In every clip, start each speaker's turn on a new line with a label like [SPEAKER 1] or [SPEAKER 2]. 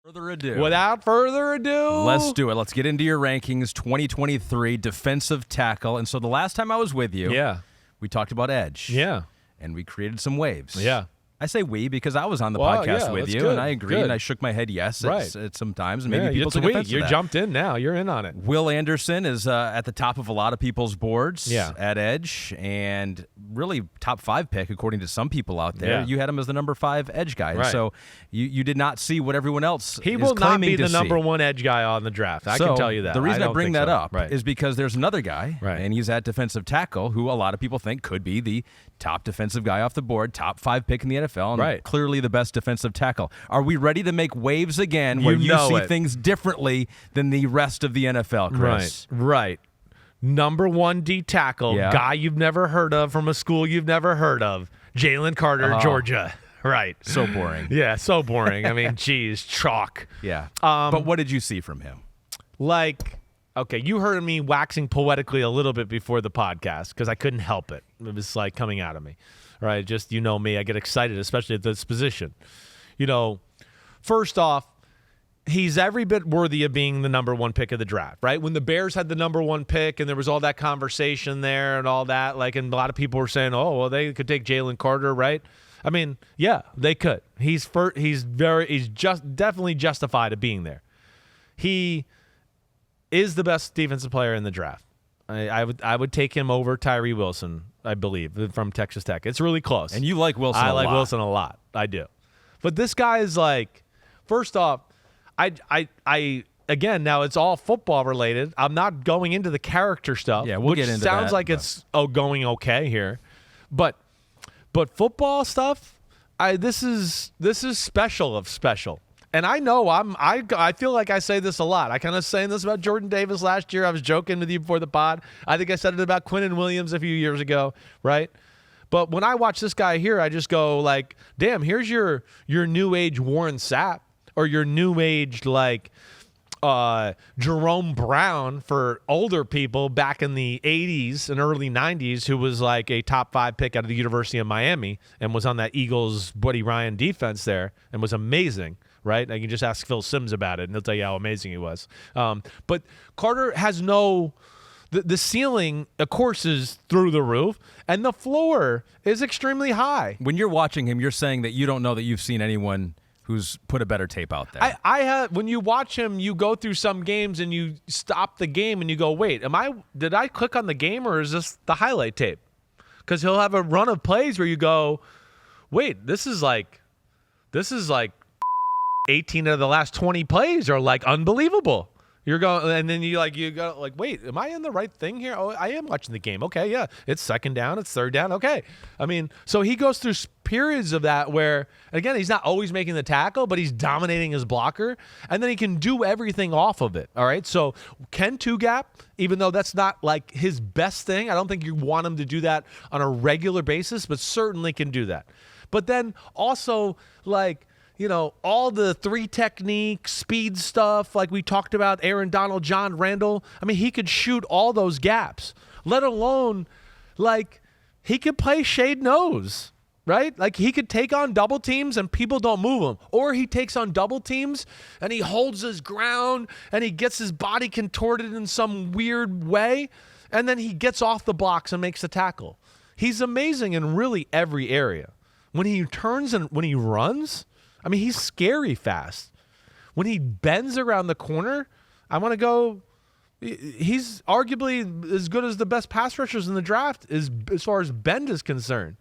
[SPEAKER 1] Without further ado,
[SPEAKER 2] let's do it. Let's get into your rankings. 2023 defensive tackle. And so the last time I was with you, we talked about edge.
[SPEAKER 1] Yeah.
[SPEAKER 2] And we created some waves.
[SPEAKER 1] Yeah.
[SPEAKER 2] I say we because I was on the podcast with you, and I agree, and I shook my head yes at sometimes. And maybe people took offense to that.
[SPEAKER 1] You jumped in now. You're in on it.
[SPEAKER 2] Will Anderson is at the top of a lot of people's boards at edge, and really top 5 pick according to some people out there. You had him as the number 5 edge guy. And so you did not see what everyone else
[SPEAKER 1] He will not be the number 1 edge guy on the draft. I can tell you that.
[SPEAKER 2] The reason I bring that up is because there's another guy, and he's at defensive tackle, who a lot of people think could be the top defensive guy off the board, top 5 pick in the NFL, and clearly the best defensive tackle. Are we ready to make waves again where you see things differently than the rest of the NFL, Chris?
[SPEAKER 1] Right. Number 1 D tackle, guy you've never heard of from a school you've never heard of, Jalen Carter, Georgia. Right.
[SPEAKER 2] So boring.
[SPEAKER 1] Yeah, so boring. I mean, geez, chalk.
[SPEAKER 2] Yeah. But what did you see from him?
[SPEAKER 1] Okay, you heard me waxing poetically a little bit before the podcast because I couldn't help it. It was like coming out of me. Right? Just, you know me, I get excited, especially at this position. First off, he's every bit worthy of being the number 1 pick of the draft, right? When the Bears had the number 1 pick and there was all that conversation there and all that, and a lot of people were saying, oh, well, they could take Jalen Carter, right? I mean, yeah, they could. He's just definitely justified of being there. He is the best defensive player in the draft. I would take him over Tyree Wilson, I believe, from Texas Tech. It's really close.
[SPEAKER 2] And you like Wilson a lot.
[SPEAKER 1] I like Wilson a lot. I do. But this guy is first off, again, now it's all football related. I'm not going into the character stuff.
[SPEAKER 2] Yeah, we'll get into that.
[SPEAKER 1] Sounds like it's going okay here. But football stuff, this is special of special. And I know I feel like I say this a lot. I kind of saying this about Jordan Davis last year. I was joking with you before the pod. I think I said it about Quinnen Williams a few years ago, right? But when I watch this guy here, I just go damn, here's your new age Warren Sapp or your new age Jerome Brown for older people back in the 80s and early 90s, who was a top 5 pick out of the University of Miami and was on that Eagles Buddy Ryan defense there and was amazing. Right? I can just ask Phil Simms about it, and he'll tell you how amazing he was. But Carter has the ceiling, of course, is through the roof, and the floor is extremely high.
[SPEAKER 2] When you're watching him, you're saying that you don't know that you've seen anyone who's put a better tape out there.
[SPEAKER 1] I have. When you watch him, you go through some games and you stop the game and you go, wait, did I click on the game or is this the highlight tape? Because he'll have a run of plays where you go, wait, this is like 18 of the last 20 plays are unbelievable. You're going, and then you go wait, am I in the right thing here? Oh, I am watching the game. Okay, yeah, it's second down, it's third down. Okay, I mean, so he goes through periods of that where, again, he's not always making the tackle, but he's dominating his blocker, and then he can do everything off of it. All right, so can 2-gap, even though that's not his best thing. I don't think you want him to do that on a regular basis, but certainly can do that. But then also all the 3 technique, speed stuff, like we talked about, Aaron Donald, John Randall. I mean, he could shoot all those gaps, let alone, he could play shade nose, right? He could take on double teams and people don't move him. Or he takes on double teams and he holds his ground and he gets his body contorted in some weird way, and then he gets off the blocks and makes the tackle. He's amazing in really every area. When he turns and when he runs, I mean, he's scary fast. When he bends around the corner, I want to go, he's arguably as good as the best pass rushers in the draft as far as bend is concerned.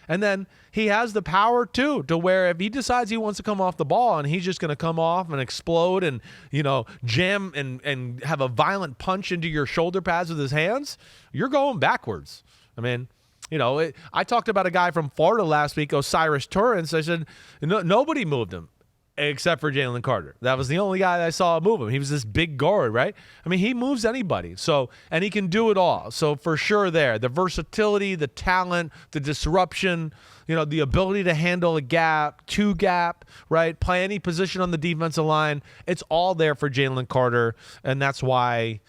[SPEAKER 1] And then he has the power, too, to where if he decides he wants to come off the ball and he's just going to come off and explode and, jam and have a violent punch into your shoulder pads with his hands, you're going backwards. I mean, I talked about a guy from Florida last week, Osiris Torrance. I said, nobody moved him except for Jalen Carter. That was the only guy that I saw move him. He was this big guard, right? I mean, he moves anybody. So, and he can do it all. So for sure there, the versatility, the talent, the disruption, the ability to handle a gap, 2-gap, right? Play any position on the defensive line. It's all there for Jalen Carter. And that's why,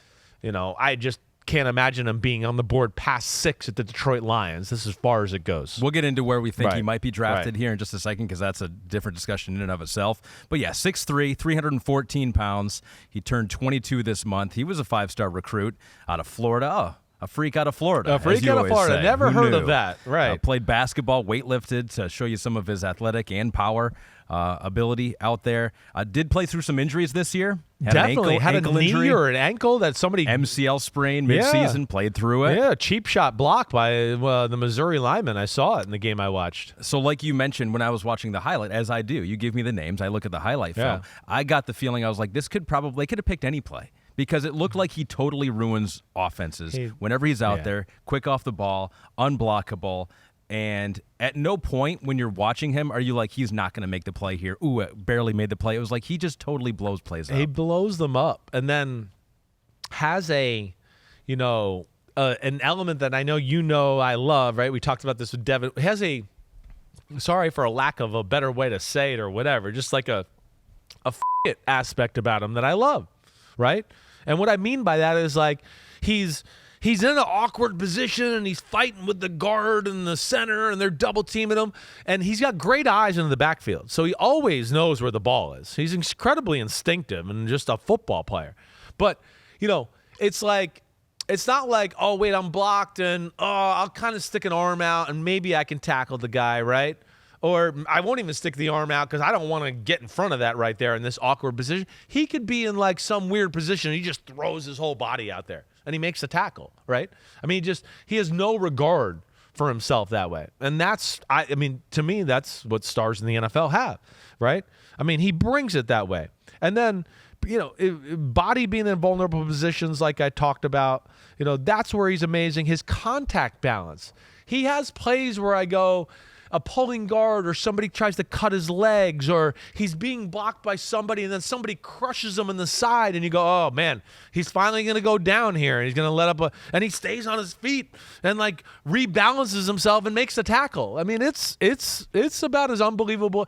[SPEAKER 1] I just can't imagine him being on the board past 6 at the Detroit Lions. This is as far as it goes.
[SPEAKER 2] We'll get into where we think he might be drafted here in just a second, because that's a different discussion in and of itself. But yeah, 6'3", 314 pounds. He turned 22 this month. He was a 5-star recruit out of Florida. Oh, a freak out of Florida.
[SPEAKER 1] A freak out of Florida. Never heard of that. Right.
[SPEAKER 2] Played basketball, weightlifted, to show you some of his athletic and power ability out there. Did play through some injuries this year.
[SPEAKER 1] Definitely had a knee
[SPEAKER 2] injury
[SPEAKER 1] or an ankle that somebody
[SPEAKER 2] MCL sprain midseason. Played through it.
[SPEAKER 1] Yeah, cheap shot block by the Missouri lineman. I saw it in the game I watched.
[SPEAKER 2] So, like you mentioned, when I was watching the highlight, as I do, you give me the names, I look at the highlight film. I got the feeling, I was like, this could have picked any play, because it looked like he totally ruins offenses whenever he's out there, quick off the ball, unblockable. And at no point when you're watching him are you like, he's not going to make the play here. Ooh, it barely made the play. It was like he just totally blows plays up.
[SPEAKER 1] He blows them up, and then has an element that I know I love, right? We talked about this with Devin. Has sorry for a lack of a better way to say it or whatever, just like a it aspect about him that I love, right? And what I mean by that is, like, he's in an awkward position and he's fighting with the guard and the center and they're double teaming him, and he's got great eyes into the backfield, so he always knows where the ball is. He's incredibly instinctive and just a football player. But it's not like, oh wait, I'm blocked and I'll kind of stick an arm out and maybe I can tackle the guy, right? Or I won't even stick the arm out because I don't want to get in front of that right there in this awkward position. He could be in like some weird position. He just throws his whole body out there and he makes a tackle, right? I mean, he has no regard for himself that way. And to me, that's what stars in the NFL have, right? I mean, he brings it that way. And then, body being in vulnerable positions like I talked about, that's where he's amazing. His contact balance. He has plays where I go, a pulling guard or somebody tries to cut his legs, or he's being blocked by somebody and then somebody crushes him in the side and you go, oh man, he's finally going to go down here and he's going to let up and he stays on his feet and like rebalances himself and makes a tackle. I mean, it's about as unbelievable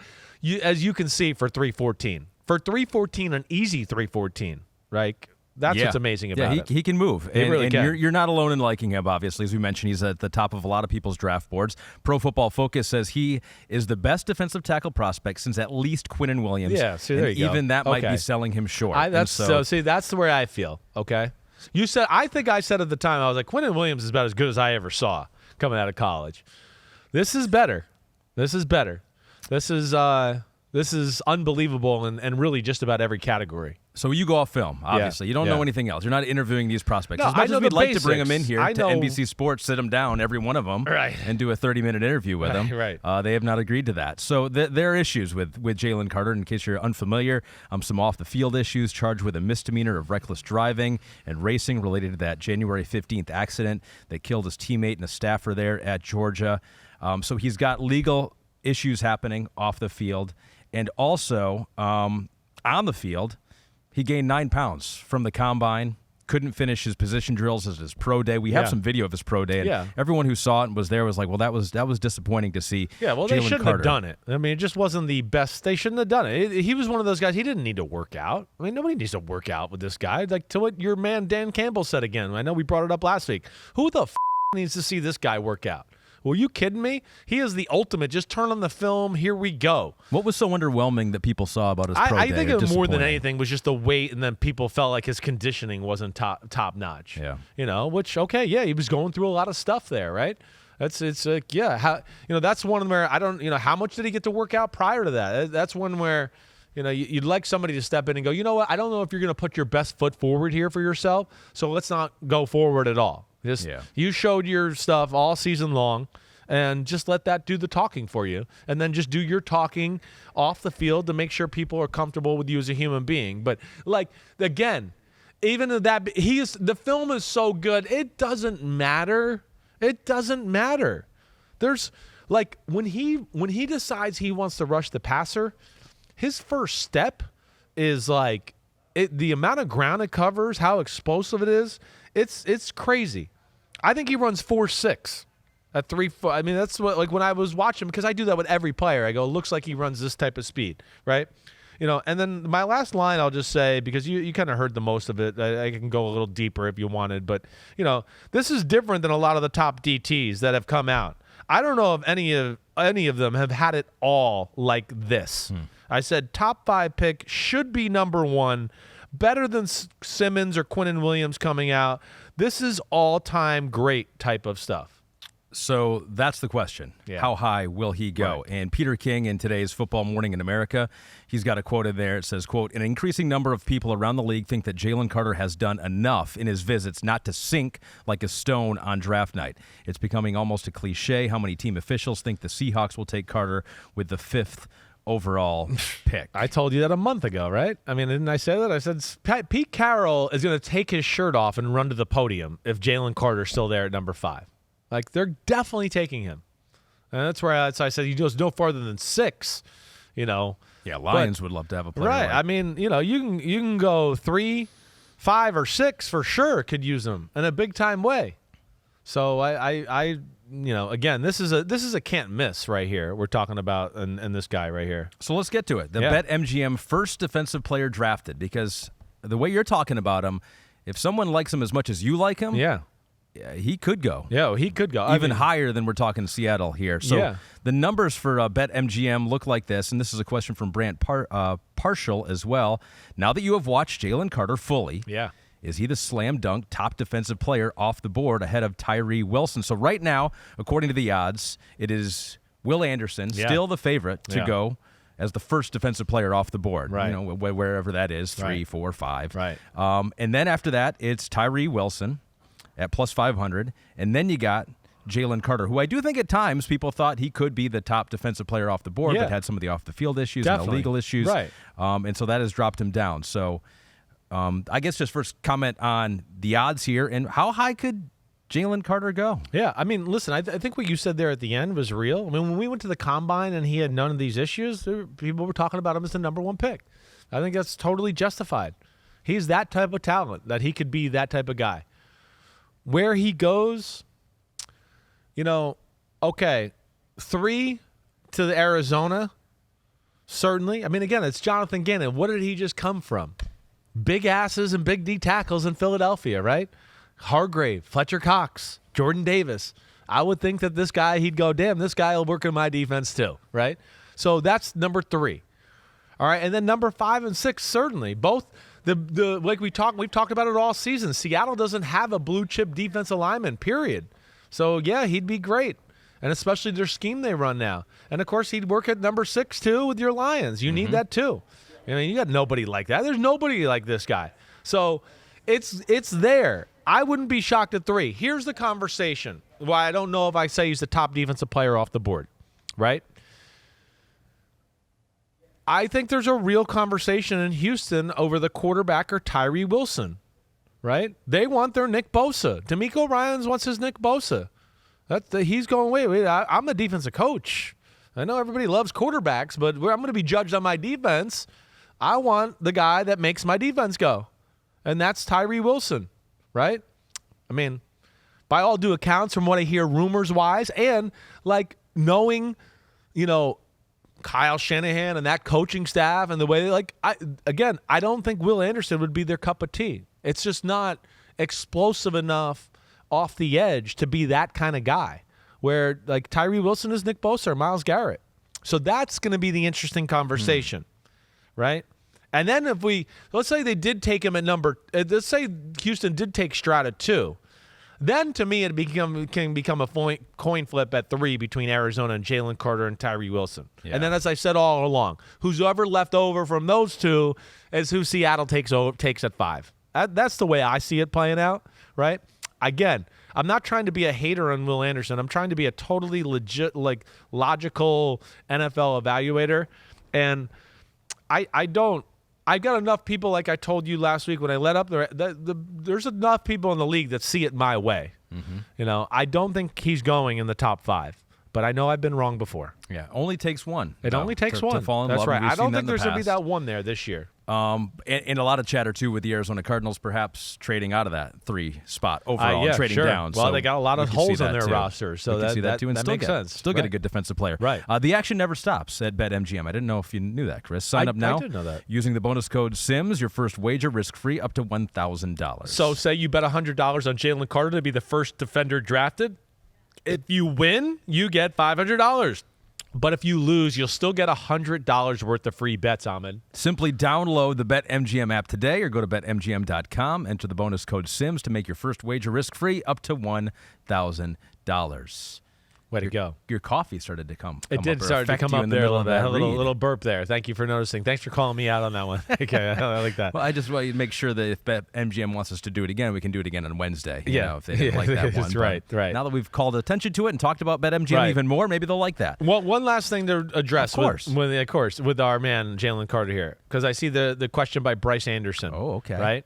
[SPEAKER 1] as you can see for 314. For 314, an easy 314, right? That's what's amazing about it.
[SPEAKER 2] He can move.
[SPEAKER 1] He really can.
[SPEAKER 2] You're not alone in liking him, obviously. As we mentioned, he's at the top of a lot of people's draft boards. Pro Football Focus says he is the best defensive tackle prospect since at least Quinnen Williams.
[SPEAKER 1] Yeah, see, there you go.
[SPEAKER 2] Even that might be selling him short.
[SPEAKER 1] That's the way I feel, okay? I think I said at the time, I was like, Quinnen Williams is about as good as I ever saw coming out of college. This is better. This is unbelievable and really just about every category.
[SPEAKER 2] So you go off film, obviously. You don't know anything else. You're not interviewing these prospects.
[SPEAKER 1] No,
[SPEAKER 2] as much as we'd like to bring them in here
[SPEAKER 1] to
[SPEAKER 2] NBC Sports, sit them down, every one of them, and do a 30-minute interview with them. They have not agreed to that. So there are issues with Jalen Carter, in case you're unfamiliar. Some off-the-field issues, charged with a misdemeanor of reckless driving and racing related to that January 15th accident that killed his teammate and a staffer there at Georgia. So he's got legal issues happening off the field. And also, on the field, he gained 9 pounds from the combine, couldn't finish his position drills as his pro day. We have some video of his pro day, and everyone who saw it and was there was like, well, that was disappointing to see.
[SPEAKER 1] Yeah, well, they shouldn't have done it. I mean, it just wasn't the best. They shouldn't have done it. He was one of those guys, he didn't need to work out. I mean, nobody needs to work out with this guy. Like, to what your man Dan Campbell said again, I know we brought it up last week. Who the needs to see this guy work out? Well, you kidding me? He is the ultimate. Just turn on the film. Here we go.
[SPEAKER 2] What was so underwhelming that people saw about his pro day?
[SPEAKER 1] I think it more than anything was just the weight, and then people felt like his conditioning wasn't top notch.
[SPEAKER 2] Yeah.
[SPEAKER 1] Which he was going through a lot of stuff there, right? That's one where I don't, how much did he get to work out prior to that? That's one where, you'd like somebody to step in and go, you know what? I don't know if you're going to put your best foot forward here for yourself, so let's not go forward at all. You showed your stuff all season long, and just let that do the talking for you, and then just do your talking off the field to make sure people are comfortable with you as a human being. But again, even that the film is so good, it doesn't matter. It doesn't matter. There's when he decides he wants to rush the passer, his first step is the amount of ground it covers, how explosive it is. It's crazy. I think he runs 4.6 at 3 foot. I mean, that's what, when I was watching, because I do that with every player. I go, looks like he runs this type of speed, right? And then my last line I'll just say, because you kind of heard the most of it. I can go a little deeper if you wanted, but this is different than a lot of the top DTs that have come out. I don't know if any of them have had it all like this. I said top 5 pick should be number 1, better than Simmons or Quinnen Williams coming out. This is all-time great type of stuff.
[SPEAKER 2] So that's the question. Yeah. How high will he go? Right. And Peter King in today's Football Morning in America, he's got a quote in there. It says, quote, an increasing number of people around the league think that Jalen Carter has done enough in his visits not to sink like a stone on draft night. It's becoming almost a cliche how many team officials think the Seahawks will take Carter with the 5th overall pick.
[SPEAKER 1] I told you that a month ago, right? I mean, didn't I say that? I said Pete Carroll is going to take his shirt off and run to the podium if Jalen Carter's still there at number 5. Like, they're definitely taking him. And that's where I said he goes no farther than 6, Yeah,
[SPEAKER 2] Lions would love to have a player.
[SPEAKER 1] Right.
[SPEAKER 2] Like.
[SPEAKER 1] I mean, you can go 3, 5, or 6 for sure could use him in a big-time way. So I again, this is a can't miss right here. We're talking about and this guy right here.
[SPEAKER 2] So let's get to it. The BetMGM first defensive player drafted, because the way you're talking about him, if someone likes him as much as you like him, he could go.
[SPEAKER 1] Yeah, he could go.
[SPEAKER 2] Even higher than we're talking Seattle here. So the numbers for BetMGM look like this, and this is a question from Brant Partial as well. Now that you have watched Jalen Carter fully, is he the slam dunk top defensive player off the board ahead of Tyree Wilson? So right now, according to the odds, it is Will Anderson, still the favorite to go as the first defensive player off the board,
[SPEAKER 1] right.
[SPEAKER 2] Wherever that is, 3, 4, 5.
[SPEAKER 1] Right.
[SPEAKER 2] And then after that, it's Tyree Wilson at plus 500, and then you got Jalen Carter, who I do think at times people thought he could be the top defensive player off the board, but had some of the off-the-field issues and the legal issues, and so that has dropped him down. So I guess just first comment on the odds here, and how high could Jalen Carter go?
[SPEAKER 1] Yeah, I mean, listen, I think what you said there at the end was real. I mean, when we went to the Combine and he had none of these issues, people were talking about him as the number 1 pick. I think that's totally justified. He's that type of talent that he could be that type of guy. Where he goes, 3 to the Arizona, certainly. I mean, again, it's Jonathan Gannon. What did he just come from? Big asses and big D tackles in Philadelphia, right? Hargrave, Fletcher Cox, Jordan Davis. I would think that this guy, he'd go, damn, this guy will work in my defense too, right? So that's number 3. All right, and then number 5 and 6, certainly. Both like we've talked about it all season. Seattle doesn't have a blue chip defensive lineman, period. So yeah, he'd be great. And especially their scheme they run now. And of course he'd work at number 6 too with your Lions. You need that too. I mean, you got nobody like that. There's nobody like this guy. So it's there. I wouldn't be shocked at 3. Here's the conversation. Why I don't know if I say he's the top defensive player off the board, right? I think there's a real conversation in Houston over the quarterback or Tyree Wilson, right? They want their Nick Bosa. DeMeco Ryans wants his Nick Bosa. He's going, wait, I'm the defensive coach. I know everybody loves quarterbacks, but I'm going to be judged on my defense. I want the guy that makes my defense go, and that's Tyree Wilson, right? I mean, by all due accounts, from what I hear rumors-wise, and like knowing, Kyle Shanahan and that coaching staff and the way I don't think Will Anderson would be their cup of tea. It's just not explosive enough off the edge to be that kind of guy where like Tyree Wilson is Nick Bosa or Myles Garrett. So that's going to be the interesting conversation, right? And then let's say they did take him at let's say Houston did take Stroud at 2. Then, to me, it can become a coin flip at 3 between Arizona and Jalen Carter and Tyree Wilson. Yeah. And then, as I said all along, whoever left over from those 2 is who Seattle takes at 5. That's the way I see it playing out, right? Again, I'm not trying to be a hater on Will Anderson. I'm trying to be a totally legit, logical NFL evaluator. And I've got enough people, like I told you last week when I let up there. There's enough people in the league that see it my way. I don't think he's going in the top 5. But I know I've been wrong before.
[SPEAKER 2] Yeah, only takes one.
[SPEAKER 1] It only takes one.
[SPEAKER 2] To fall in
[SPEAKER 1] That's
[SPEAKER 2] love.
[SPEAKER 1] right. I don't think there's
[SPEAKER 2] going
[SPEAKER 1] to be that one there this year.
[SPEAKER 2] And a lot of chatter, too, with the Arizona Cardinals perhaps trading out of that 3 spot overall and trading down.
[SPEAKER 1] Well,
[SPEAKER 2] so
[SPEAKER 1] they got a lot of holes on their roster, so
[SPEAKER 2] that, see that too, and
[SPEAKER 1] that
[SPEAKER 2] still
[SPEAKER 1] makes sense.
[SPEAKER 2] Still get a good defensive player.
[SPEAKER 1] Right.
[SPEAKER 2] The action never stops at BetMGM. I didn't know if you knew that, Chris. Sign up now.
[SPEAKER 1] I did know that.
[SPEAKER 2] Using the bonus code SIMS, your first wager risk-free up to $1,000.
[SPEAKER 1] So say you bet $100 on Jalen Carter to be the first defender drafted. If you win, you get $500. But if you lose, you'll still get $100 worth of free bets, Ahmed.
[SPEAKER 2] Simply download the BetMGM app today or go to BetMGM.com. Enter the bonus code SIMS to make your first wager risk-free up to $1,000.
[SPEAKER 1] Way to go.
[SPEAKER 2] Your coffee started to come
[SPEAKER 1] It did start to come up there a little bit. A little burp there. Thank you for noticing. Thanks for calling me out on that one. Okay, I like that.
[SPEAKER 2] Well, I just want you to make sure that if MGM wants us to do it again, we can do it again on Wednesday. If they didn't like that one.
[SPEAKER 1] Right.
[SPEAKER 2] Now that we've called attention to it and talked about BetMGM even more, maybe they'll like that.
[SPEAKER 1] Well, one last thing to address.
[SPEAKER 2] Of
[SPEAKER 1] course, with our man Jalen Carter here, because I see the question by Bryce Anderson.
[SPEAKER 2] Oh, okay.
[SPEAKER 1] Right?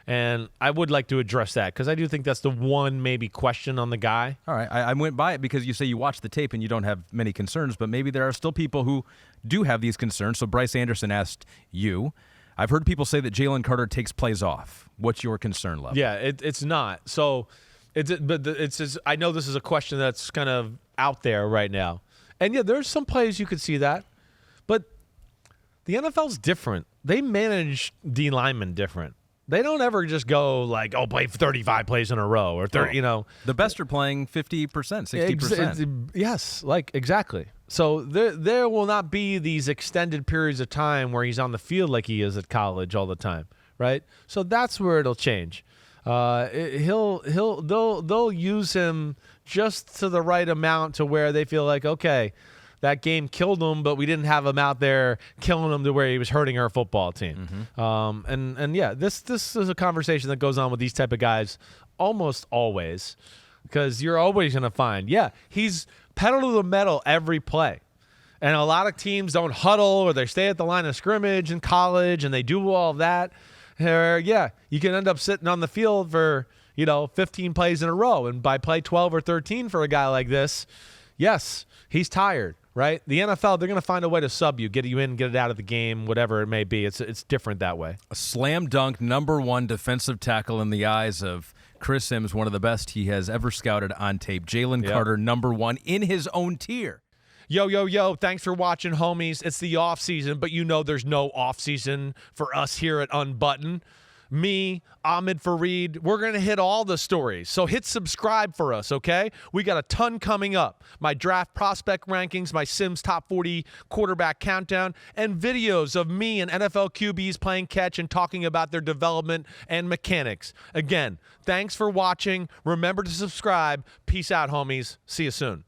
[SPEAKER 1] And I would like to address that because I do think that's the one maybe question on the guy.
[SPEAKER 2] All right. I went by it because you say you watched the tape and you don't have many concerns, but maybe there are still people who do have these concerns. So Bryce Anderson asked you. I've heard people say that Jalen Carter takes plays off. What's your concern level?
[SPEAKER 1] Yeah, it's not. So it's just, I know this is a question that's kind of out there right now. And yeah, there's some plays you could see that. But the NFL's different. They manage D linemen different. They don't ever just go like, play 35 plays in a row or 30,
[SPEAKER 2] The best are playing 50%, 60%.
[SPEAKER 1] Yes, exactly. So there will not be these extended periods of time where he's on the field like he is at college all the time, right? So that's where it'll change. They'll use him just to the right amount to where they feel like, okay, that game killed him, but we didn't have him out there killing him to where he was hurting our football team. Mm-hmm. This is a conversation that goes on with these type of guys almost always, because you're always going to find, he's pedal to the metal every play. And a lot of teams don't huddle or they stay at the line of scrimmage in college and they do all of that. You can end up sitting on the field for, 15 plays in a row. And by play 12 or 13 for a guy like this, yes, he's tired. Right? The NFL, they're going to find a way to sub you, get you in, get it out of the game, whatever it may be. It's different that way.
[SPEAKER 2] A slam dunk #1 defensive tackle in the eyes of Chris Simms, one of the best he has ever scouted on tape. Jalen Carter, #1 in his own tier.
[SPEAKER 1] Yo, thanks for watching, homies. It's the off season, but there's no off season for us here at Unbuttoned. Me, Ahmed Fareed, we're going to hit all the stories. So hit subscribe for us, okay? We got a ton coming up. My draft prospect rankings, my Simms top 40 quarterback countdown, and videos of me and NFL QBs playing catch and talking about their development and mechanics. Again, thanks for watching. Remember to subscribe. Peace out, homies. See you soon.